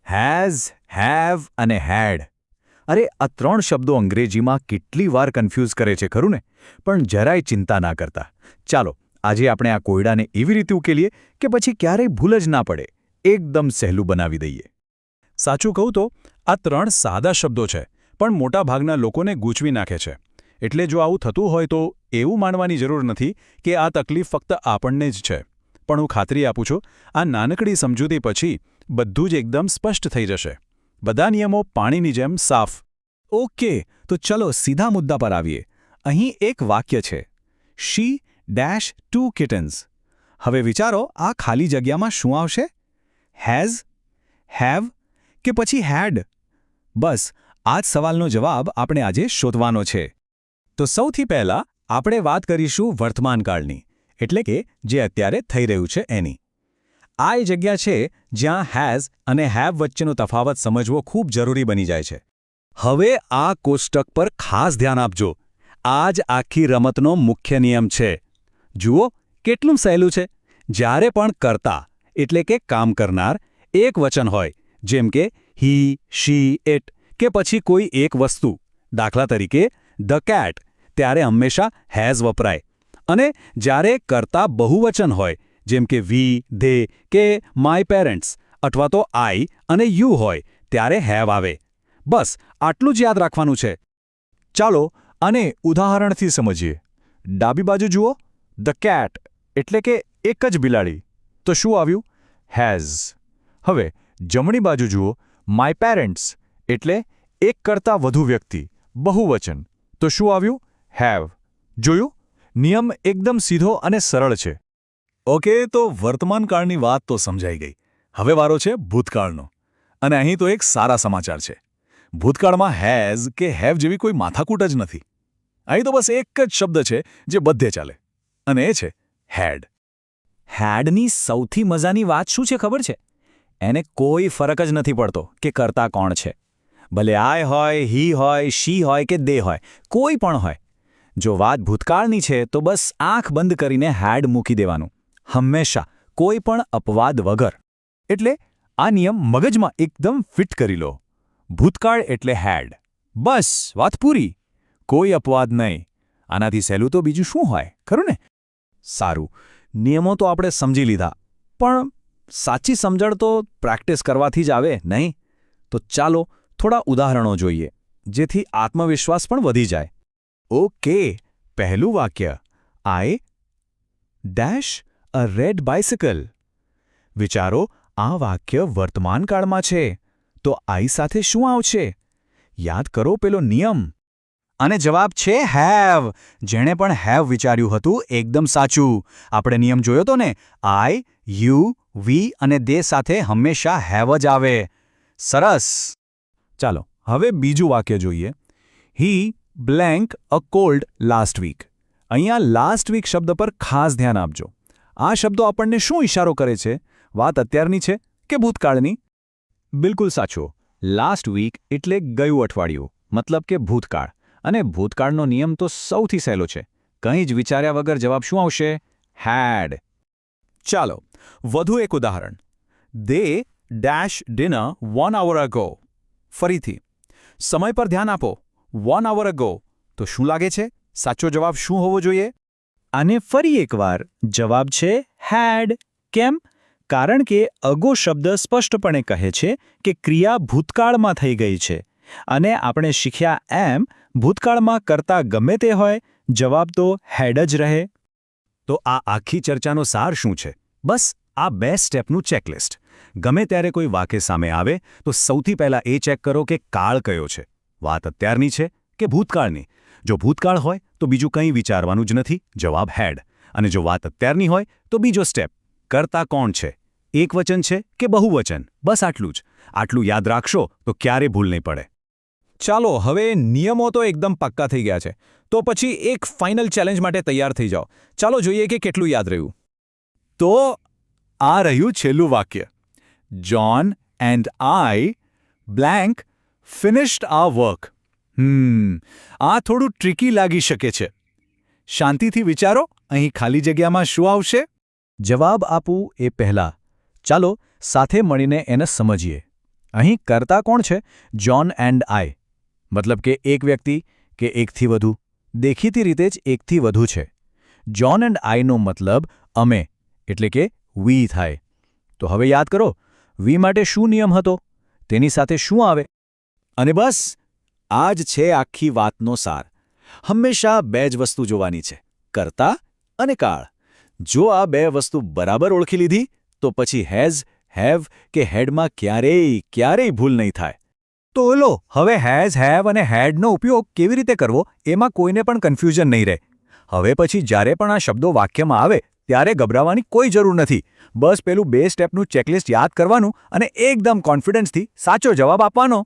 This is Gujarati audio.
હેઝ, હેવ અને હેડ. અરે આ ત્રણ શબ્દો અંગ્રેજીમાં કેટલી વાર કન્ફ્યુઝ કરે છે ખરું ને? પણ જરાય ચિંતા ના કરતા. ચાલો આજે આપણે આ કોયડાને એવી રીતે ઉકેલીએ કે પછી ક્યારેય ભૂલ જ ના પડે. એકદમ સહેલું બનાવી દઈએ. સાચું કહું તો આ ત્રણ સાદા શબ્દો છે, પણ મોટાભાગના લોકોને ગૂંચવી નાખે છે. એટલે જો આવું થતું હોય તો એવું માનવાની જરૂર નથી કે આ તકલીફ ફક્ત આપણને જ છે. પણ હું ખાતરી આપું છું, આ નાનકડી સમજૂતી પછી બધું જ એકદમ સ્પષ્ટ થઈ જશે. બધા નિયમો પાણીની જેમ સાફ. ઓકે, તો ચલો સીધા મુદ્દા પર આવીએ. અહીં એક વાક્ય છે, શી ડેશ 2 કિટન્સ. હવે વિચારો, આ ખાલી જગ્યામાં શું આવશે? હેઝ, હેવ કે પછી હેડ? બસ આ જ સવાલનો જવાબ આપણે આજે શોધવાનો છે. તો સૌથી પહેલાં આપણે વાત કરીશું વર્તમાનકાળની, એટલે કે જે અત્યારે થઈ રહ્યું છે એની. આ એ જગ્યા છે જ્યાં હેઝ અને હેવ વચ્ચેનો તફાવત સમજવો ખૂબ જરૂરી બની જાય છે. હવે આ કોષ્ટક પર ખાસ ધ્યાન આપજો. આ જ આખી રમતનો મુખ્ય નિયમ છે. જુઓ કેટલું સહેલું છે. જ્યારે પણ કર્તા એટલે કે કામ કરનાર એક વચન હોય, જેમ કે હી, શી, ઇટ કે પછી કોઈ એક વસ્તુ, દાખલા તરીકે ધ કેટ, ત્યારે હંમેશા હેઝ વપરાય. અને જ્યારે કર્તા બહુવચન હોય, જેમ કે વી, ધે કે માય પેરેન્ટ્સ અથવા તો આઈ અને યુ હોય, ત્યારે હેવ આવે. બસ આટલું જ યાદ રાખવાનું છે. ચાલો આને ઉદાહરણથી સમજીએ. ડાબી બાજુ જુઓ, ધ કેટ એટલે કે એક જ બિલાડી, તો શું આવ્યું? હેઝ. હવે જમણી બાજુ જુઓ, માય પેરેન્ટ્સ એટલે એક કરતાં વધુ વ્યક્તિ, બહુવચન, તો શું આવ્યું? હેવ. જોયું? નિયમ એકદમ સીધો અને સરળ છે. ઓકે, તો વર્તમાનકાળની વાત તો સમજાઈ ગઈ. હવે વારો છે ભૂતકાળનો. અને અહીં તો એક સારા સમાચાર છે. ભૂતકાળમાં હેઝ કે હેવ જેવી કોઈ માથાકૂટ જ નથી. અહીં તો બસ એક જ શબ્દ છે જે બધે ચાલે, અને એ છે હેડ. હેડની સૌથી મજાની વાત શું છે ખબર છે? એને કોઈ ફરક જ નથી પડતો કે કર્તા કોણ છે. ભલે આય હોય, હી હોય, શી હોય કે દે હોય, કોઈ પણ હોય. જો વાત ભૂતકાળની છે તો બસ આંખ બંધ કરીને હેડ મૂકી દેવાનું, હંમેશા, કોઈ પણ અપવાદ વગર. એટલે આ નિયમ મગજમાં એકદમ ફિટ કરી લો. ભૂતકાળ એટલે હેડ. બસ વાત પૂરી. કોઈ અપવાદ નહીં. આનાથી સહેલું તો બીજું શું હોય, ખરું ને? સારું, નિયમો તો આપણે સમજી લીધા, પણ સાચી સમજણ તો પ્રેક્ટિસ કરવાથી જ આવે, નહીં? તો ચાલો થોડા ઉદાહરણો જોઈએ, જેથી આત્મવિશ્વાસ પણ વધી જાય. ઓકે, પહેલું વાક્ય, આઈ ડેશ અ રેડ બાઇસિકલ. વિચારો, આ વાક્ય વર્તમાનકાળમાં છે, તો આઈ સાથે શું આવશે? યાદ કરો પેલો નિયમ. અને જવાબ છે હેવ. જેણે પણ હેવ વિચાર્યું હતું એકદમ સાચું. આપણે નિયમ જોયો તો ને, આઈ, યુ, વી અને દે સાથે હંમેશા હેવ જ આવે. સરસ. ચાલો હવે બીજું વાક્ય જોઈએ. હી બ્લેન્ક અ કોલ્ડ લાસ્ટ વીક. અહીંયા લાસ્ટ વીક શબ્દ પર ખાસ ધ્યાન આપજો. આ શબ્દો આપણને શું ઇશારો કરે છે? વાત અત્યારની છે કે ભૂતકાળની? બિલકુલ સાચો. લાસ્ટ વીક એટલે ગયું અઠવાડિયું, મતલબ કે ભૂતકાળ. અને ભૂતકાળનો નિયમ તો સૌથી સહેલો છે. કંઈ જ વિચાર્યા વગર જવાબ શું આવશે? હેડ. ચાલો વધુ એક ઉદાહરણ. દે ડેશ ડિનર 1 hour ago. ફરીથી સમય પર ધ્યાન આપો. 1 hour ago. તો શું લાગે છે? સાચો જવાબ શું હોવો જોઈએ? અને ફરી એકવાર જવાબ છે હેડ. કેમ? કારણ કે અગો શબ્દ સ્પષ્ટપણે કહે છે કે ક્રિયા ભૂતકાળમાં થઈ ગઈ છે. અને આપણે શીખ્યા એમ ભૂતકાળમાં કરતા ગમે તે હોય, જવાબ તો હેડ જ રહે. તો આ આખી ચર્ચાનો સાર શું છે? બસ આ 2 સ્ટેપનું ચેકલિસ્ટ. ગમે ત્યારે કોઈ વાક્ય સામે આવે તો સૌથી પહેલાં એ ચેક કરો કે કાળ કયો છે. વાત અત્યારની છે કે ભૂતકાળની? જો ભૂતકાળ હોય તો બીજું કંઈ વિચારવાનું જ નથી, જવાબ હેડ. અને જો વાત અત્યારની હોય તો બીજો સ્ટેપ, કર્તા કોણ છે? એક વચન છે કે બહુવચન? બસ આટલું જ. આટલું યાદ રાખશો તો ક્યારેય ભૂલ નહીં પડે. ચાલો હવે નિયમો તો એકદમ પાક્કા થઈ ગયા છે, તો પછી એક ફાઇનલ ચેલેન્જ માટે તૈયાર થઈ જાઓ. ચાલો જોઈએ કે કેટલું યાદ રહ્યું. તો આ રહ્યું છેલ્લું વાક્ય. John and I blank finished our work. આ થોડું ટ્રિકી લાગી શકે છે. શાંતિથી વિચારો, અહીં ખાલી જગ્યામાં શું આવશે? જવાબ આપું એ પહેલાં ચાલો સાથે મળીને એને સમજીએ. અહીં કરતા કોણ છે? John and I. મતલબ કે એક વ્યક્તિ કે એકથી વધુ. દેખીતી રીતે જ એકથી વધુ છે. જ્હોન એન્ડ આઈનો મતલબ અમે એટલે કે વી થાય. તો હવે યાદ કરો, વી માટે શું નિયમ હતો? તેની સાથે શું આવે? અને બસ આ જ છે આખી વાતનો સાર. હંમેશા બે જ વસ્તુ જોવાની છે, કર્તા અને કાળ. જો આ બે વસ્તુ બરાબર ઓળખી લીધી તો પછી હેઝ, હેવ કે હેડમાં ક્યારેય ભૂલ નહીં થાય. તો લો, હવે હેઝ, હેવ અને હેડનો ઉપયોગ કેવી રીતે કરવો એમાં કોઈને પણ કન્ફ્યુઝન નહીં રહે. હવે પછી જ્યારે પણ આ શબ્દો વાક્યમાં આવે ત્યારે ગભરાવાની કોઈ જરૂર નથી. બસ પેલું 2 સ્ટેપનું ચેકલિસ્ટ યાદ કરવાનું અને એકદમ કોન્ફિડન્સથી સાચો જવાબ આપવાનો.